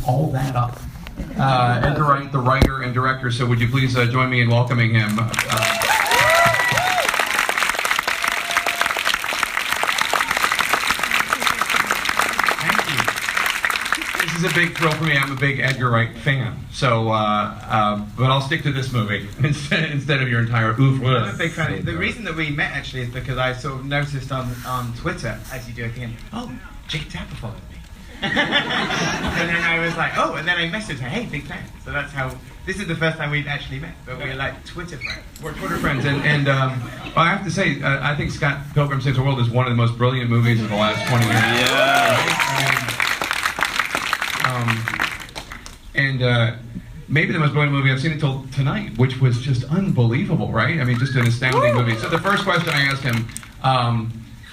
all that up. Edgar Wright, the writer and director, so would you please join me in welcoming him. This is a big thrill for me. I'm a big Edgar Wright fan, so but I'll stick to this movie instead of your entire oof. I'm a big fan. The reason that we met actually is because I sort of noticed on Twitter, as you do again, oh, Jake Tapper followed me. And then I was like, oh, and then I messaged her, hey, big fan. So that's how, this is the first time we've actually met, but we're like Twitter friends. We're Twitter friends, and well, I have to say, I think Scott Pilgrim Saves the World is one of the most brilliant movies of the last 20 years. Yeah. Maybe the most brilliant movie I've seen until tonight, which was just unbelievable, right? I mean, just an astounding movie. So the first question I asked him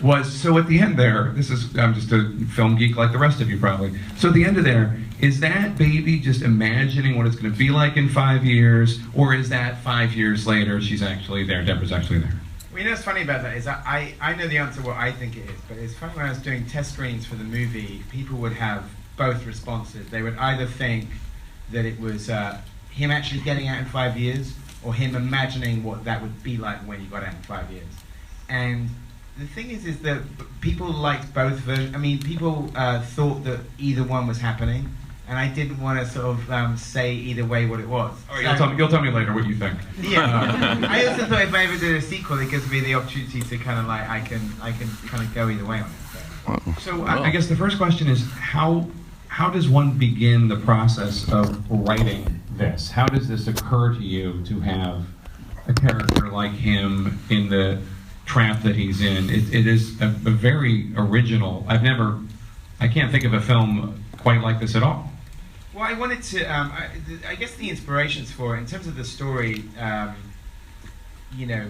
was, so at the end there, I'm just a film geek like the rest of you probably. So at the end of there, is that baby just imagining what it's going to be like in 5 years, or is that 5 years later she's actually there, Deborah's actually there? Well, you know what's funny about that is that I know the answer what I think it is, but it's funny when I was doing test screenings for the movie, people would have both responses. They would either think that it was him actually getting out in 5 years, or him imagining what that would be like when he got out in 5 years. And the thing is that people liked both versions. I mean, people thought that either one was happening, and I didn't want to sort of say either way what it was. All right, you'll tell me later what you think. Yeah. I also thought if I ever did a sequel, it gives me the opportunity to kind of like I can kind of go either way on it. So I guess the first question is how does one begin the process of writing this? How does this occur to you to have a character like him in the trap that he's in? It is a very original. I can't think of a film quite like this at all. Well, I wanted to, I guess the inspirations for it, in terms of the story, you know,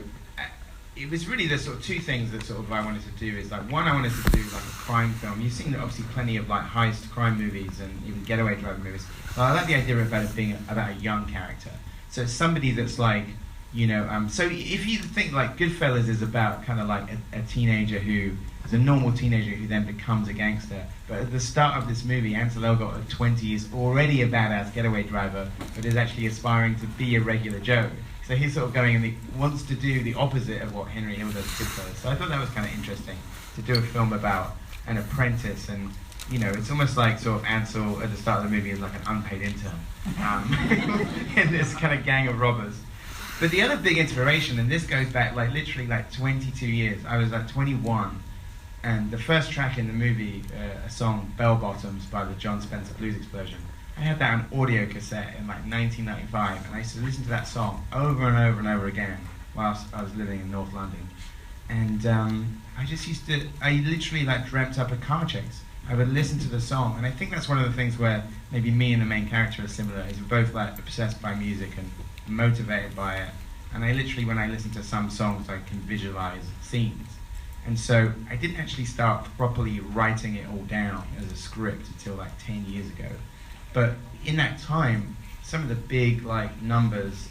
it was really the sort of two things that sort of I wanted to do is like, one, I wanted to do like a crime film. You've seen obviously plenty of like heist crime movies and even getaway driver movies. Well, I like the idea about it being about a young character. So it's somebody that's like, you know, so if you think like Goodfellas is about kind of like a teenager who is a normal teenager who then becomes a gangster. But at the start of this movie, Ansel Elgort at 20 is already a badass getaway driver, but is actually aspiring to be a regular Joe. So he's sort of going and wants to do the opposite of what Henry Hill does in Goodfellas. So I thought that was kind of interesting to do a film about an apprentice, and you know, it's almost like sort of Ansel at the start of the movie is like an unpaid intern in this kind of gang of robbers. But the other big inspiration, and this goes back like literally like 22 years. I was like 21, and the first track in the movie, a song Bell Bottoms by the John Spencer Blues Explosion, I had that on audio cassette in like 1995, and I used to listen to that song over and over and over again whilst I was living in North London. And I literally like dreamt up a car chase. I would listen to the song, and I think that's one of the things where maybe me and the main character are similar, is we're both like obsessed by music and motivated by it. And I literally, when I listen to some songs, I can visualize scenes. And so I didn't actually start properly writing it all down as a script until like 10 years ago. But in that time, some of the big like numbers,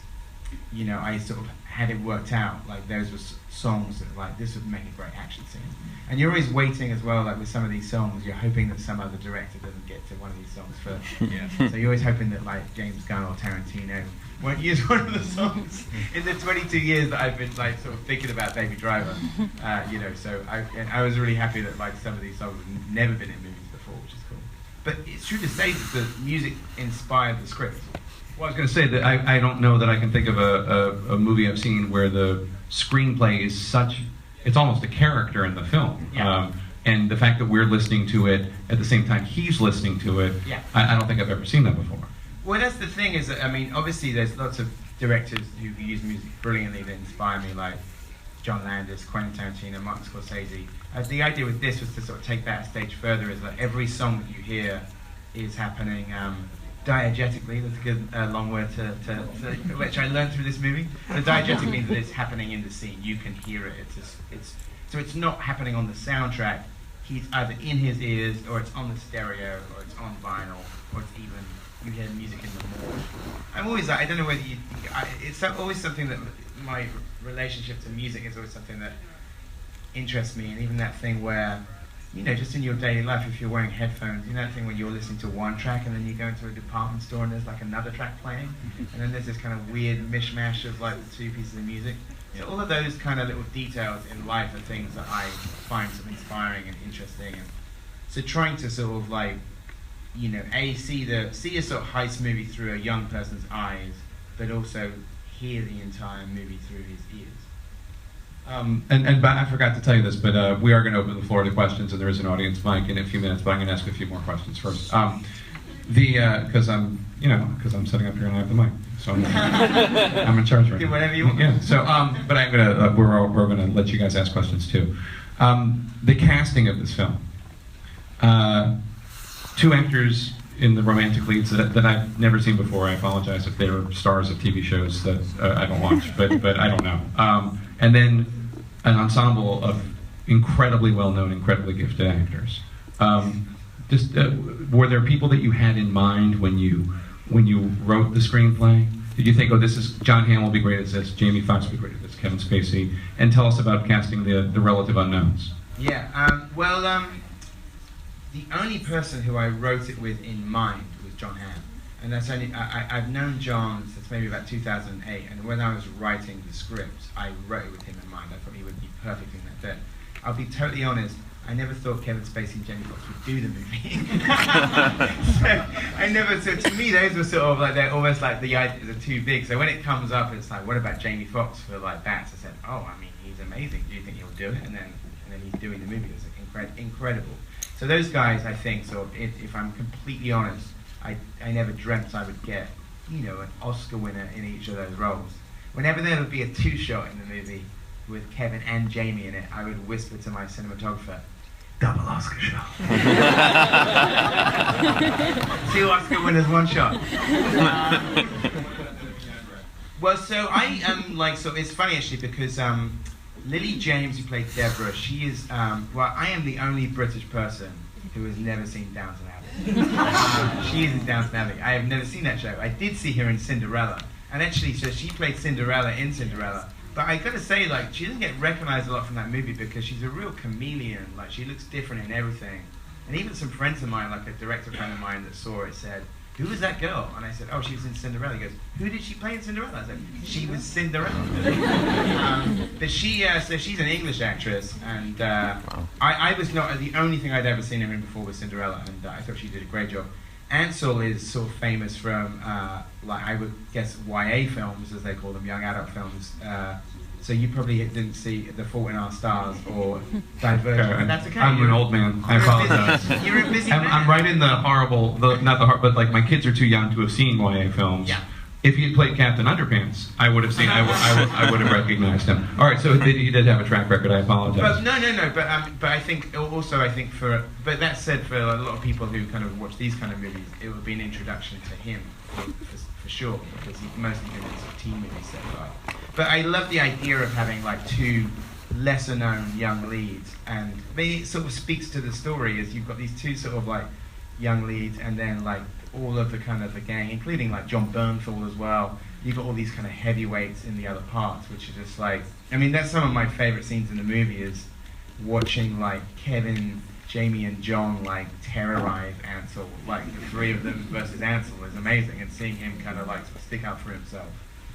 you know, I sort of had it worked out. Like those were songs that like, this would make a great action scene. And you're always waiting as well, like with some of these songs, you're hoping that some other director doesn't get to one of these songs first. Yeah. So you're always hoping that like James Gunn or Tarantino won't use one of the songs in the 22 years that I've been like sort of thinking about Baby Driver. You know, so I was really happy that like some of these songs have never been in movies before, which is cool. But it's true to say that the music inspired the script. Well, I was going to say that I don't know that I can think of a movie I've seen where the screenplay is such, it's almost a character in the film. Yeah. And the fact that we're listening to it at the same time he's listening to it, yeah. I don't think I've ever seen that before. Well, that's the thing is that, I mean, obviously there's lots of directors who use music brilliantly that inspire me, like John Landis, Quentin Tarantino, Martin Scorsese. The idea with this was to sort of take that a stage further, is that every song that you hear is happening diegetically. That's a good long word to which I learned through this movie. So diegetic means that it's happening in the scene. You can hear it. So it's not happening on the soundtrack. He's either in his ears, or it's on the stereo, or it's on vinyl, or it's even you hear music in the morgue. I'm always like, I don't know whether it's always something that my relationship to music is always something that interests me, and even that thing where you know, just in your daily life, if you're wearing headphones, you know that thing when you're listening to one track and then you go into a department store and there's like another track playing, and then there's this kind of weird mishmash of like the two pieces of music. You know, all of those kind of little details in life are things that I find sort of inspiring and interesting. And so trying to sort of like, you know, see a sort of heist movie through a young person's eyes, but also hear the entire movie through his ears. And I forgot to tell you this, but we are going to open the floor to questions, and there is an audience mic in a few minutes, but I'm going to ask a few more questions first. Because I'm sitting up here and I have the mic, so I'm in charge right now. Do whatever you want. Yeah. So, but I'm gonna we're gonna let you guys ask questions too. The casting of this film. Two actors in the romantic leads that I've never seen before. I apologize if they were stars of TV shows that I don't watch, but I don't know. And then an ensemble of incredibly well-known, incredibly gifted actors. Were there people that you had in mind when you wrote the screenplay? Did you think, oh, this is John Hamm will be great at this, Jamie Foxx will be great at this, Kevin Spacey? And tell us about casting the relative unknowns. Yeah. The only person who I wrote it with in mind was John Hamm, and that's only I've known John since maybe about 2008. And when I was writing the script, I wrote it with him in mind. I thought he would be perfect in that bit. I'll be totally honest. I never thought Kevin Spacey and Jamie Foxx would do the movie. So to me, those were sort of like, they're almost like the ideas are too big. So when it comes up, it's like, what about Jamie Foxx for like that? So I said, oh, I mean, he's amazing. Do you think he'll do it? And then he's doing the movie. It's like incredible. So those guys, I think, sort of, if I'm completely honest, I never dreamt I would get, you know, an Oscar winner in each of those roles. Whenever there would be a two-shot in the movie with Kevin and Jamie in it, I would whisper to my cinematographer, double Oscar shot. Two Oscar winners, one shot. Well, so I am it's funny actually because Lily James, who played Deborah, she is, I am the only British person who has never seen Downton Abbey. She is in Downton Abbey. I have never seen that show. I did see her in Cinderella. And actually, so she played Cinderella in Cinderella. But I gotta say, like, she doesn't get recognized a lot from that movie because she's a real chameleon. Like, she looks different in everything. And even some friends of mine, like a director friend of mine that saw it said, who was that girl? And I said, oh, she was in Cinderella. He goes, who did she play in Cinderella? I said, she was Cinderella. But so she's an English actress, and I was not, the only thing I'd ever seen her in before was Cinderella, and I thought she did a great job. Ansel is sort of famous from, I would guess, YA films, as they call them, young adult films. So you probably didn't see The Fault in Our Stars or Divergent, and that's okay. I'm an old man. I apologize. You're a busy man. I'm right in the horrible, not the hard, but like my kids are too young to have seen YA films. Yeah. If he had played Captain Underpants, I would have seen. I would have recognized him. All right, so he did have a track record. I apologize. But no. But I think but that said, for a lot of people who kind of watch these kind of movies, it would be an introduction to him for sure, because he's mostly doing sort of teen movies so far. But I love the idea of having like two lesser known young leads, and maybe it sort of speaks to the story as you've got these two sort of like young leads, and then like all of the kind of the gang, including like John Bernthal as well. You've got all these kind of heavyweights in the other parts, which are just like, I mean, that's some of my favorite scenes in the movie, is watching like Kevin, Jamie and John like terrorize Ansel, like the three of them versus Ansel is amazing, and seeing him kind of like stick up for himself.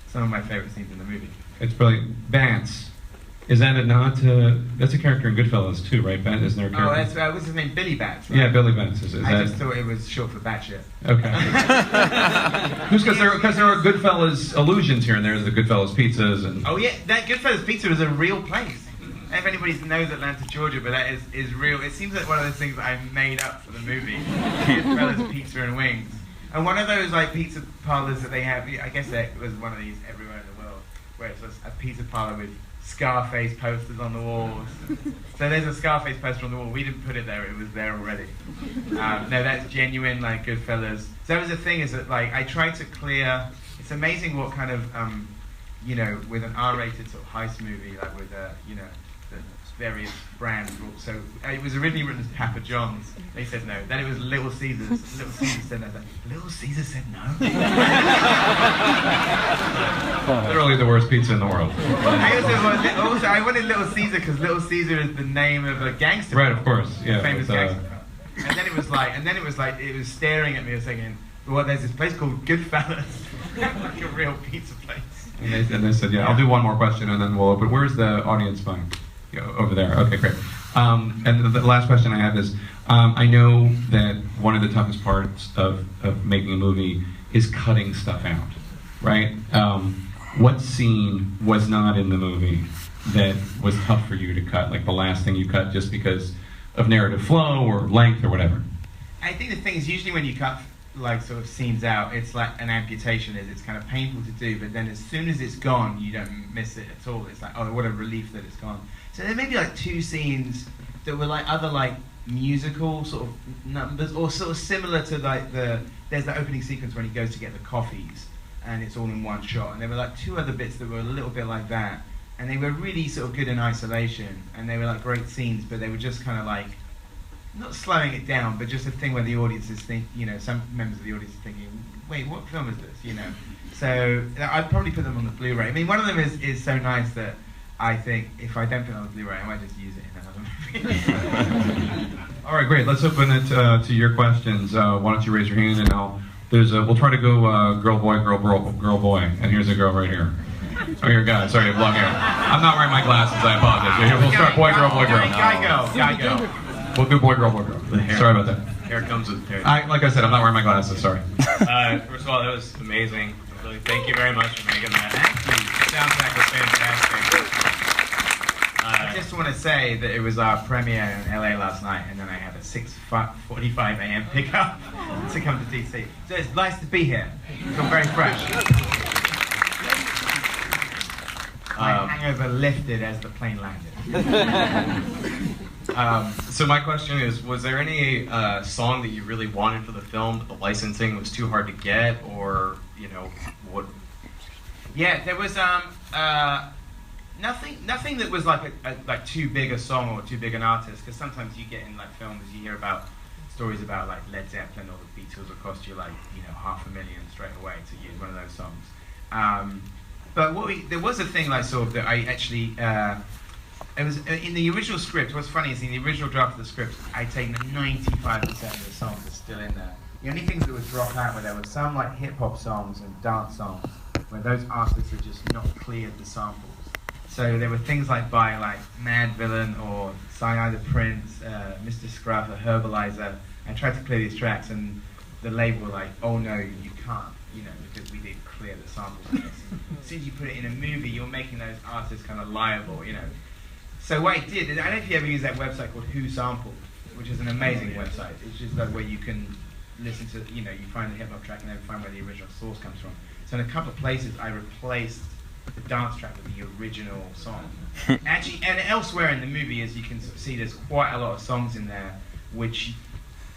Some of my favorite scenes in the movie. It's brilliant. Vance. Is that a nod to, that's a character in Goodfellas too, right? Ben, isn't there a character? Oh, that's, what's his name? Billy Bats, right? Yeah, Billy Bats. I just thought it was short for Batshit. Okay. Because there are Goodfellas allusions here and there, the Goodfellas pizzas and... Oh yeah, that Goodfellas pizza is a real place. If anybody knows Atlanta, Georgia, but that is real. It seems like one of those things that I made up for the movie. Goodfellas pizza and wings. And one of those like pizza parlors that they have, I guess there was one of these everywhere in the world, where it's a pizza parlor with Scarface posters on the walls. So there's a Scarface poster on the wall. We didn't put it there; it was there already. No, that's genuine, like Goodfellas. So that was the thing, is that like I tried to clear. It's amazing what kind of, with an R-rated sort of heist movie, like with various brands. So it was originally written as Papa John's. They said no. Then it was Little Caesars. Little Caesar said no. Little Caesar said no. Literally the worst pizza in the world. I wanted Little Caesar because Little Caesar is the name of a gangster. Right, of course. Yeah. Famous gangster. And then it was like, it was staring at me and saying, well, there's this place called Goodfellas, like a real pizza place. And they said, yeah, I'll do one more question and then we'll open. Where's the audience mic? Over there. Okay, great. And the last question I have is, I know that one of the toughest parts of making a movie is cutting stuff out, right? What scene was not in the movie that was tough for you to cut? Like the last thing you cut just because of narrative flow or length or whatever? I think the thing is, usually when you cut like sort of scenes out, it's like an amputation. It's kind of painful to do, but then as soon as it's gone, you don't miss it at all. It's like, oh, what a relief that it's gone. So there may be like 2 scenes that were like other like musical sort of numbers, or sort of similar to like there's the opening sequence when he goes to get the coffees, and it's all in one shot. And there were like 2 other bits that were a little bit like that, and they were really sort of good in isolation, and they were like great scenes, but they were just kind of like, not slowing it down, but just a thing where the audience is thinking, some members of the audience are thinking, wait, what film is this, So I'd probably put them on the Blu-ray. I mean, one of them is so nice that I think if I don't put it on the Blu-ray, I might just use it in another movie. All right, great. Let's open it to your questions. Why don't you raise your hand and we'll try to go girl, boy, and here's a girl right here. Oh, you're a guy. Sorry, you have long hair. I'm not wearing my glasses. I apologize. We'll start boy, girl. Guy, girl. We'll do boy, girl. Sorry about that. Here it comes with hair. Like I said, I'm not wearing my glasses. Sorry. First of all, that was amazing. Really, thank you very much for making that. Thank you. Soundtrack was fantastic. I just want to say that it was our premiere in LA last night, and then I had a 6:45 a.m. pickup to come to DC. So it's nice to be here. I feel very fresh. My hangover lifted as the plane landed. So my question is, was there any song that you really wanted for the film, but the licensing was too hard to get, or what? Yeah, there was nothing that was like like too big a song or too big an artist, because sometimes you get in like films, you hear about stories about like Led Zeppelin or the Beatles will cost you like $500,000 straight away to use one of those songs. But there was a thing like sort of that I actually. It was in the original script. What's funny is in the original draft of the script, I'd taken 95% of the songs are still in there. The only things that would drop out were there were some like hip hop songs and dance songs where those artists had just not cleared the samples. So there were things like by like Mad Villain or Cyanide the Prince, Mr. Scruff, or Herbalizer. I tried to clear these tracks, and the label were like, "Oh no, you can't," because we did clear the samples. As soon as you put it in a movie, you're making those artists kind of liable, So what I did, I don't know if you ever use that website called Who Sampled, which is an amazing website. It's just like where you can listen to, you find the hip hop track and then find where the original source comes from. So in a couple of places, I replaced the dance track with the original song. Actually, and elsewhere in the movie, as you can see, there's quite a lot of songs in there, which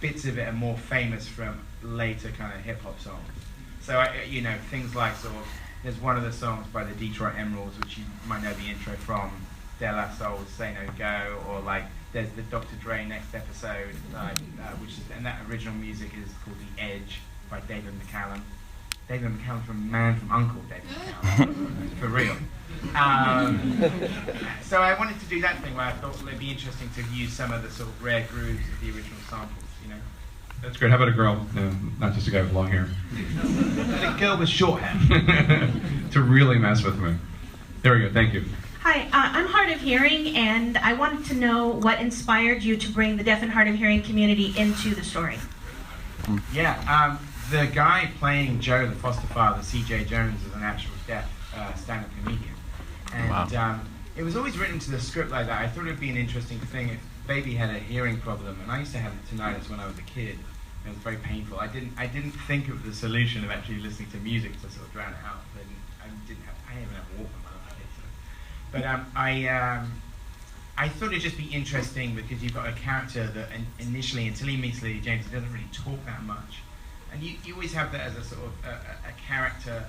bits of it are more famous from later kind of hip hop songs. So things like sort of, there's one of the songs by the Detroit Emeralds, which you might know the intro from. De La Soul's Say No Go, or like there's the Dr. Dre Next Episode, and that original music is called The Edge by David McCallum. David McCallum from Man from Uncle, David McCallum, for real. So I wanted to do that thing where I thought it'd be interesting to use some of the sort of rare grooves of the original samples, That's great. How about a girl? No, not just a guy with long hair. A girl with short hair. To really mess with me. There we go. Thank you. Hi, I'm hard of hearing, and I wanted to know what inspired you to bring the deaf and hard of hearing community into the story. Yeah, the guy playing Joe, the foster father, C.J. Jones, is an actual deaf stand-up comedian. And it was always written into the script like that. I thought it would be an interesting thing if Baby had a hearing problem, and I used to have tinnitus when I was a kid. It was very painful. I didn't think of the solution of actually listening to music to sort of drown it out. I didn't even have a Walkman. But I thought it'd just be interesting because you've got a character that initially, until he meets Lily James, he doesn't really talk that much. And you always have that as a sort of a character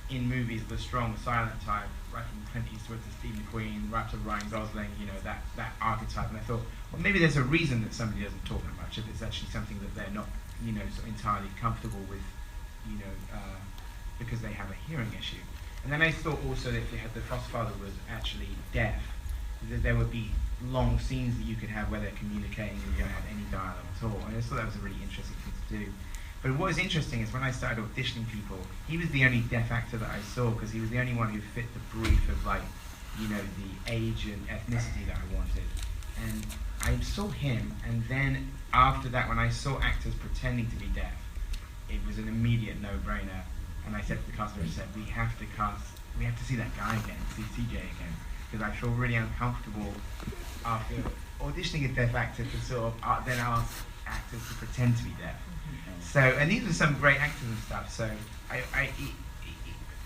in movies the strong silent type, right from Clint Eastwood to Steve McQueen, right to Ryan Gosling, you know, that archetype. And I thought, well, maybe there's a reason that somebody doesn't talk that much, if it's actually something that they're not, you know, sort of entirely comfortable with, you know, because they have a hearing issue. And then I thought also that if they had the foster father was actually deaf, that there would be long scenes that you could have where they're communicating and you don't have any dialogue at all. And I just thought that was a really interesting thing to do. But what was interesting is when I started auditioning people, he was the only deaf actor that I saw because he was the only one who fit the brief of, like, you know, the age and ethnicity that I wanted. And I saw him, and then after that, when I saw actors pretending to be deaf, it was an immediate no-brainer. And I said to the caster, I said, we have to see that guy again, see CJ again, because I feel really uncomfortable after auditioning a deaf actor to sort of then ask actors to pretend to be deaf. So, and these were some great actors and stuff. So,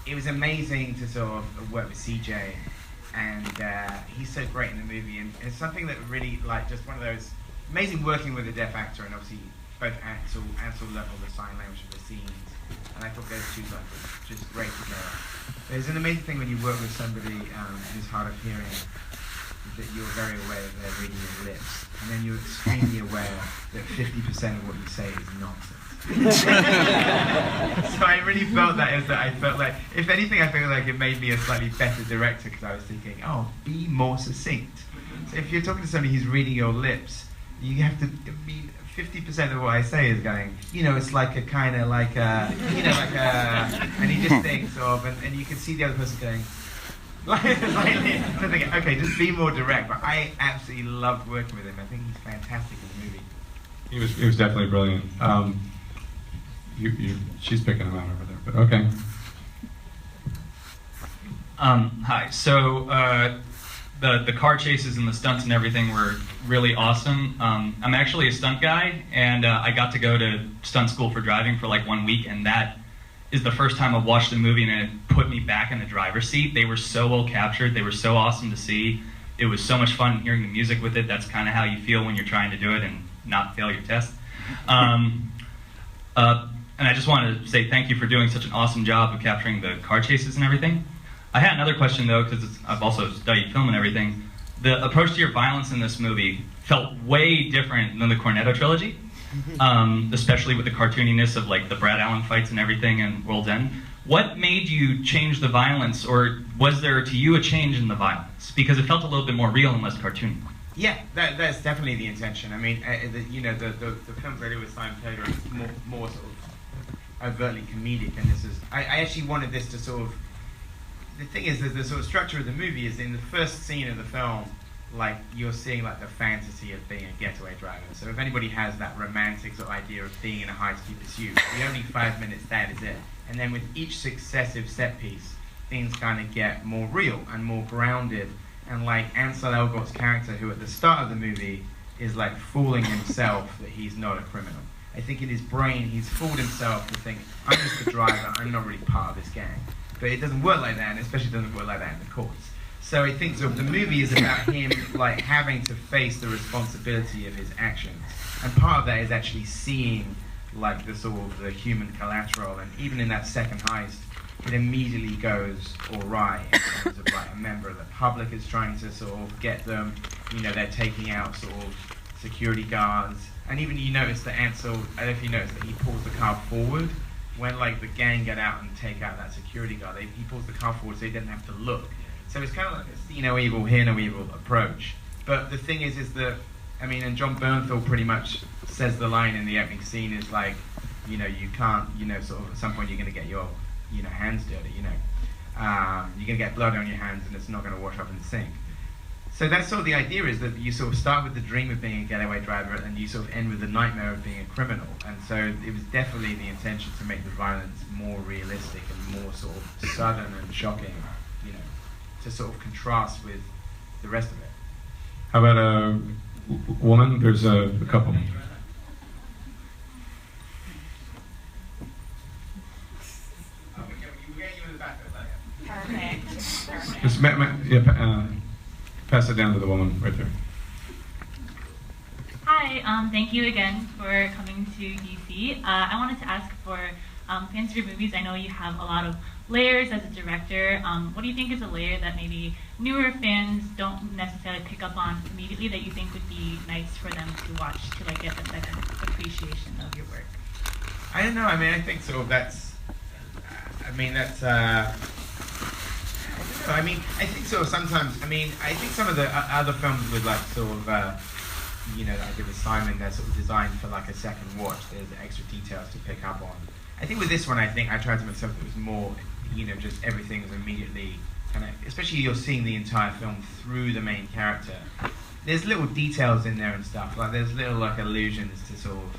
it was amazing to sort of work with CJ, and he's so great in the movie. And it's something that really, like, just one of those amazing working with a deaf actor, and obviously both Ansel learned all the sign language of the scenes, and I thought those two guys were just great together. There's an amazing thing when you work with somebody who's hard of hearing, that you're very aware that they're reading your lips, and then you're extremely aware that 50% of what you say is nonsense. So I really felt that I felt like, if anything, I feel like it made me a slightly better director because I was thinking, oh, be more succinct. So if you're talking to somebody who's reading your lips, you have to be 50% of what I say is going, you know, it's like a kind of like a, you know, like a, and he just thinks of, and you can see the other person going, like, okay, just be more direct. But I absolutely loved working with him. I think he's fantastic in the movie. He was definitely brilliant. She's picking him out over there, but okay. Hi. So the car chases and the stunts and everything were really awesome. I'm actually a stunt guy, and I got to go to stunt school for driving for like 1 week, and that is the first time I've watched a movie and it put me back in the driver's seat. They were so well captured. They were so awesome to see. It was so much fun hearing the music with it. That's kind of how you feel when you're trying to do it and not fail your test. And I just wanted to say thank you for doing such an awesome job of capturing the car chases and everything. I had another question though, because I've also studied film and everything. The approach to your violence in this movie felt way different than the Cornetto trilogy, especially with the cartooniness of like the Brad Allen fights and everything in World's End. What made you change the violence, or was there to you a change in the violence? Because it felt a little bit more real and less cartoony. Yeah, that's definitely the intention. I mean, you know, the films I do with Simon Taylor are more sort of overtly comedic, and this is, I actually wanted this to sort of, the thing is that the sort of structure of the movie is in the first scene of the film, like, you're seeing like the fantasy of being a getaway driver. So if anybody has that romantic sort of idea of being in a high-speed pursuit, the only 5 minutes, that is it. And then with each successive set piece, things kind of get more real and more grounded. And like Ansel Elgort's character, who at the start of the movie is like fooling himself that he's not a criminal. I think in his brain, he's fooled himself to think, I'm just a driver, I'm not really part of this gang. But it doesn't work like that, and especially doesn't work like that in the courts. So I think the movie is about him like having to face the responsibility of his actions. And part of that is actually seeing like the sort of the human collateral, and even in that second heist, it immediately goes awry in terms of like a member of the public is trying to sort of get them, you know, they're taking out sort of security guards. And even you notice that Ansel, I don't know if you notice that he pulls the car forward when like the gang get out and take out that security guard. He pulls the car forward so he doesn't have to look. So it's kind of like a see no evil, hear no evil approach. But the thing is that, I mean, and John Bernthal pretty much says the line in the opening scene is like, you know, you can't, you know, sort of at some point you're going to get your, you know, hands dirty, you know. You're going to get blood on your hands and it's not going to wash up in the sink. So that's sort of the idea, is that you sort of start with the dream of being a getaway driver and you sort of end with the nightmare of being a criminal. And so it was definitely the intention to make the violence more realistic and more sort of sudden and shocking, you know, to sort of contrast with the rest of it. How about a woman? There's a couple. Perfect. Just pass it down to the woman right there. Hi, thank you again for coming to DC. I wanted to ask for fans of your movies. I know you have a lot of layers as a director. What do you think is a layer that maybe newer fans don't necessarily pick up on immediately that you think would be nice for them to watch to like get a better appreciation of your work? I don't know. I mean, I think sort of that's. I mean, that's. I don't know. I mean, I think sort of sometimes. I mean, I think some of the other films with like sort of, you know, I did with Simon, they're sort of designed for like a second watch. There's extra details to pick up on. I think with this one, I think I tried to make something that was more, you know, just everything was immediately kind of. Especially you're seeing the entire film through the main character. There's little details in there and stuff. Like there's little like allusions to sort of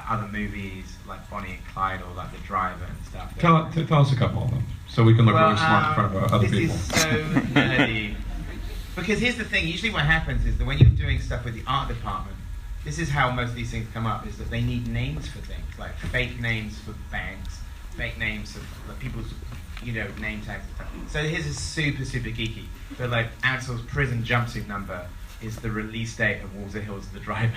other movies like Bonnie and Clyde or like The Driver and stuff. Tell us a couple of them, so we can look really smart in front of other people. This is so nerdy. Because here's the thing, usually what happens is that when you're doing stuff with the art department, this is how most of these things come up, is that they need names for things, like fake names for banks, fake names for people's, you know, name tags and stuff. So his is super, super geeky. So like Ansel's prison jumpsuit number is the release date of Walter Hill's The Driver.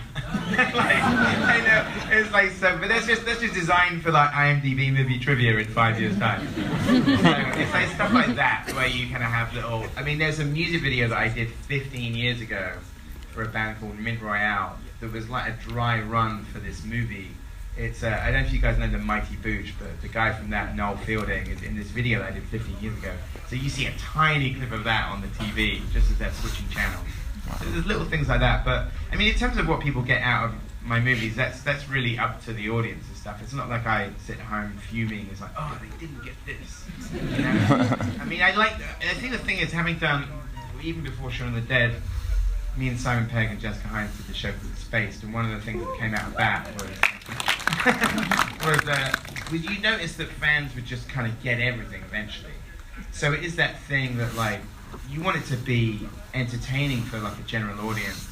Like, I know, it's like so, but that's just designed for like IMDb movie trivia in 5 years' time. So it's like stuff like that where you kind of have little. I mean, there's a music video that I did 15 years ago for a band called Mint Royale that was like a dry run for this movie. It's I don't know if you guys know the Mighty Booch, but the guy from that, Noel Fielding, is in this video that I did 15 years ago. So you see a tiny clip of that on the TV just as they're switching channels. So there's little things like that, but I mean, in terms of what people get out of my movies, that's really up to the audience and stuff. It's not like I sit home fuming. It's like, oh, they didn't get this. You know? I mean, I think the thing is, having done even before Shaun of the Dead, me and Simon Pegg and Jessica Hines did the show called Spaced, and one of the things that came out of that was you notice that fans would just kind of get everything eventually. So it is that thing that like you want it to be entertaining for like a general audience,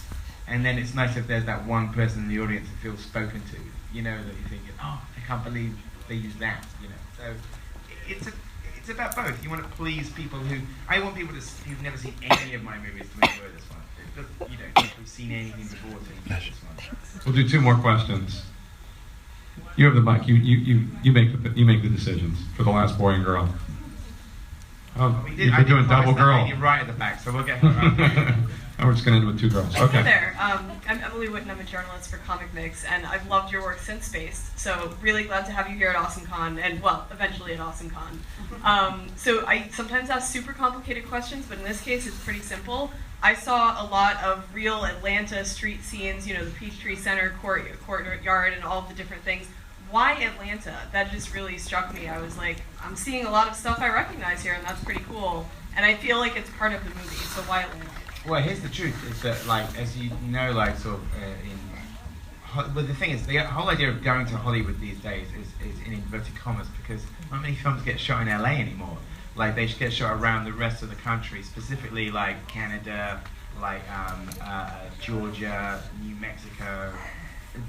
and then it's nice if there's that one person in the audience that feels spoken to, you know, that you're thinking, oh, I can't believe they use that, you know. So it's about both. You want to please people I want people who've never seen any of my movies to enjoy this one. You know, if you've seen anything before to enjoy this one. We'll do 2 more questions. You have the mic. You make the decisions for the last boy and girl. Oh, you've been doing double girl. Right at the back, so we'll get her up. Oh, we're just going to end with 2 girls. Okay. Hi there. I'm Emily Witten. I'm a journalist for Comic Mix, and I've loved your work since Spaced. So really glad to have you here at AwesomeCon, and well, eventually at AwesomeCon. So I sometimes ask super complicated questions, but in this case, it's pretty simple. I saw a lot of real Atlanta street scenes, you know, the Peachtree Center courtyard and all of the different things. Why Atlanta? That just really struck me. I was like, I'm seeing a lot of stuff I recognize here, and that's pretty cool. And I feel like it's part of the movie, so why Atlanta? Well, here's the truth, is that, like, as you know, like, sort of, but the thing is, the whole idea of going to Hollywood these days is in inverted commas, because not many films get shot in LA anymore. Like, they get shot around the rest of the country, specifically, like, Canada, like, Georgia, New Mexico,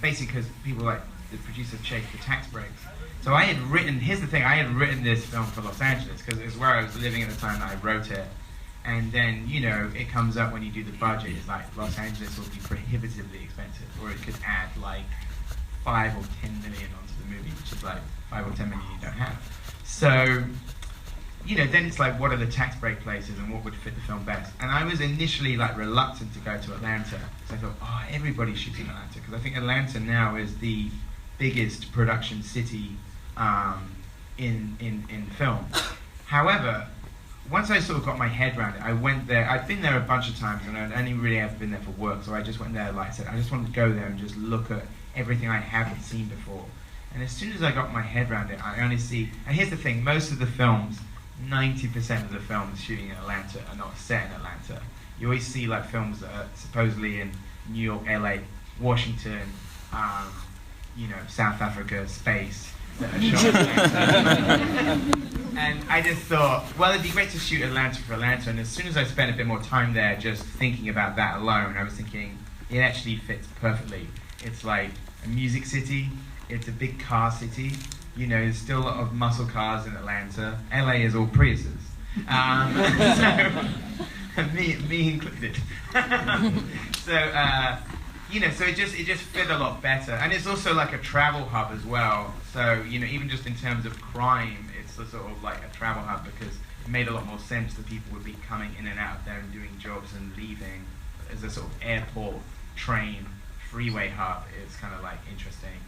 basically because people, like, the producer chased the tax breaks. So I had written, here's the thing, I had written this film for Los Angeles, because it was where I was living at the time that I wrote it. And then, you know, it comes up when you do the budget, it's like Los Angeles will be prohibitively expensive, or it could add like 5 or 10 million onto the movie, which is like 5 or 10 million you don't have. So, you know, then it's like, what are the tax break places and what would fit the film best? And I was initially like reluctant to go to Atlanta, because I thought, oh, everybody shoots in Atlanta, because I think Atlanta now is the biggest production city in film. However, once I sort of got my head around it, I went there. I'd been there a bunch of times, and I'd only really ever been there for work, so I just went there, like I said, I just wanted to go there and just look at everything I haven't seen before. And as soon as I got my head around it, I only see, and here's the thing, most of the films, 90% of the films shooting in Atlanta are not set in Atlanta. You always see like films that are supposedly in New York, LA, Washington, you know, South Africa, space, that are shot in Atlanta. And I just thought, well, it'd be great to shoot Atlanta for Atlanta. And as soon as I spent a bit more time there just thinking about that alone, I was thinking, it actually fits perfectly. It's like a music city, it's a big car city. You know, there's still a lot of muscle cars in Atlanta. LA is all Priuses. So, me included. So, you know, so it just fit a lot better. And it's also like a travel hub as well. So, you know, even just in terms of crime, it's also sort of like a travel hub because it made a lot more sense that people would be coming in and out of there and doing jobs and leaving as a sort of airport, train, freeway hub. It's kind of like interesting.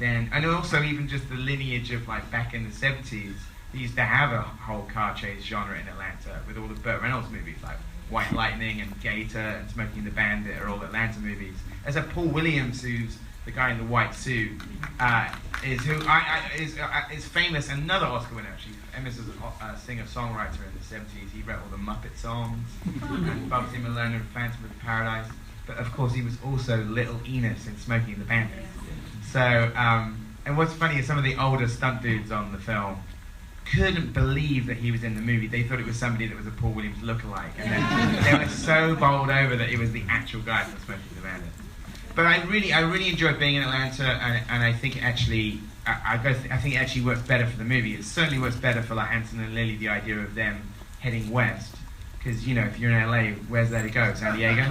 And also even just the lineage of like back in the 70s, they used to have a whole car chase genre in Atlanta with all the Burt Reynolds movies like White Lightning and Gator and Smokey and the Bandit are all Atlanta movies. There's a Paul Williams who's the guy in the white suit, is famous, another Oscar winner actually, famous as a singer-songwriter in the 70s. He wrote all the Muppet songs, and Bugsy Malone and Phantom of the Paradise. But of course he was also Little Enos in Smokey and the Bandit. So, and what's funny is some of the older stunt dudes on the film couldn't believe that he was in the movie. They thought it was somebody that was a Paul Williams lookalike, and then they were so bowled over that it was the actual guy from Smokey and the Bandit. But I really enjoyed being in Atlanta, and I think actually, I think it actually works better for the movie. It certainly works better for like Ansel and Lily, the idea of them heading west, because you know if you're in LA, where's there to go? San Diego,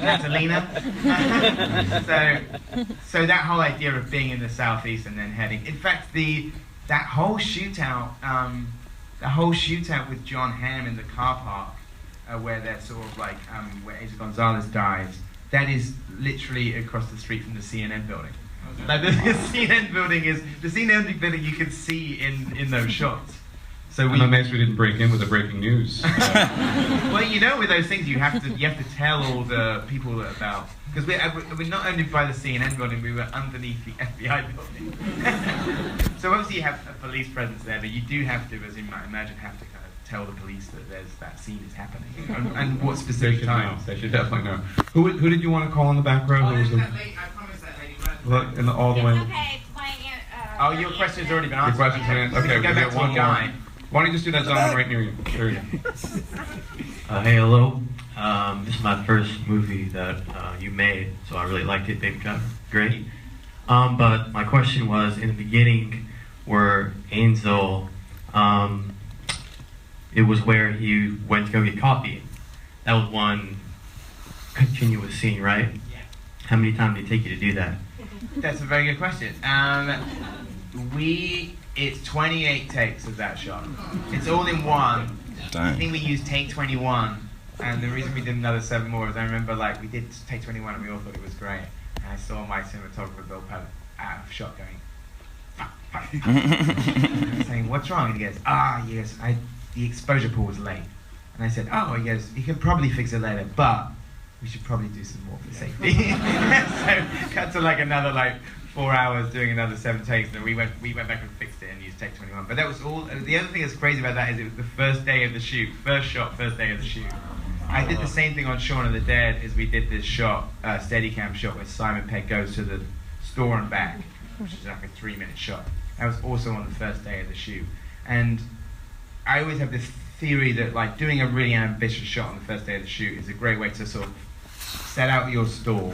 Catalina. So that whole idea of being in the southeast and then heading. In fact, that whole shootout with John Hamm in the car park, where they're sort of like where Eiza González dies. That is literally across the street from the CNN building. Like the CNN building you can see in those shots. So I'm amazed we didn't break in with the breaking news. Well, you know, with those things you have to tell all the people about, because we're not only by the CNN building, we were underneath the FBI building. So obviously you have a police presence there, but you do have to, as you might imagine, have to kind of tell the police that that scene is happening and what specific times. They should definitely know. Who did you want to call in the back row? I promised that lady. Look, all the way. Okay, Oh, your question's already been answered. Your question's been answered. Okay, go we back got to one the guy. more. Why don't you just do that gentleman right near you? There you go. Hey, hello. This is my first movie that you made, so I really liked it. Baby Driver, great. But my question was, in the beginning, where Ansel, it was where he went to go get coffee. That was one continuous scene, right? Yeah. How many times did it take you to do that? That's a very good question. It's 28 takes of that shot. It's all in one. I think we used take 21, and the reason we did another 7 more is I remember like we did take 21 and we all thought it was great. And I saw my cinematographer Bill Pad out of shot going, fuck, fuck. And I was saying, what's wrong? And he goes, yes, the exposure pool was late. And I said, he goes, you can probably fix it later, but we should probably do some more for safety. So cut to like another 4 hours doing another 7 takes, and we went back and fixed it and used take 21. But that was all. The other thing that's crazy about that is it was the first day of the shoot, first day of the shoot. I did the same thing on Shaun of the Dead as we did this shot, Steadicam shot, where Simon Pegg goes to the store and back, which is like a 3-minute shot. That was also on the first day of the shoot. And I always have this theory that like doing a really ambitious shot on the first day of the shoot is a great way to sort of set out your stall.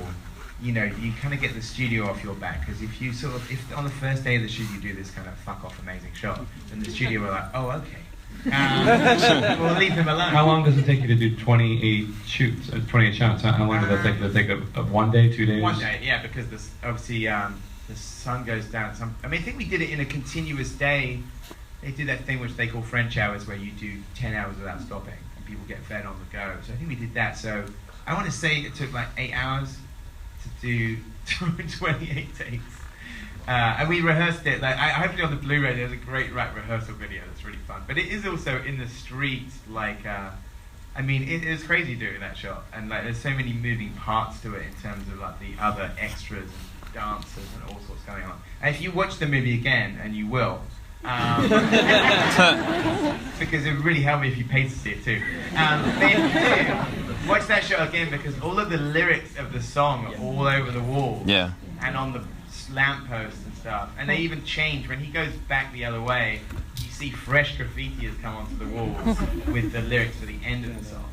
You know, you kind of get the studio off your back, because if on the first day of the shoot you do this kind of fuck off amazing shot, then the studio were like, oh, okay. We'll leave him alone. How long does it take you to do 28 shoots, 28 shots? How long does that take? Does it take of 1 day, 2 days? 1 day, yeah, because obviously the sun goes down. I think we did it in a continuous day. They do that thing which they call French hours, where you do 10 hours without stopping, and people get fed on the go. So I think we did that. So I want to say it took like 8 hours to do 28 takes. And we rehearsed it. Hopefully on the Blu-ray there's a great rehearsal video that's really fun. But it is also in the street, it was crazy doing that shot. And there's so many moving parts to it in terms of the other extras and dancers and all sorts going on. And if you watch the movie again, and you will, because it would really help me if you paid to see it too. Then watch that shot again, because all of the lyrics of the song are all over the wall. Yeah. And on the lampposts and stuff. And they even change. When he goes back the other way, you see fresh graffiti has come onto the walls with the lyrics for the end of the song.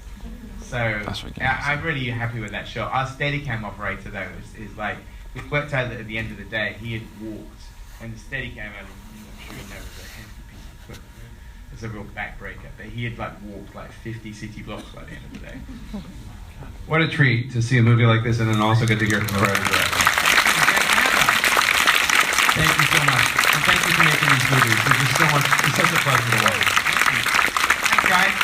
So I'm really happy with that shot. Our Steadicam operator though is like, we worked out that at the end of the day he had walked, and the Steadicam, I'm sure you know, was a hefty piece of equipment. It's a real backbreaker, but he had walked 50 city blocks by the end of the day. What a treat to see a movie like this, and then also get to hear from the writer. Thank you so much, and thank you for making these movies. They're just so much. It's such a pleasure to watch. Thanks, guys.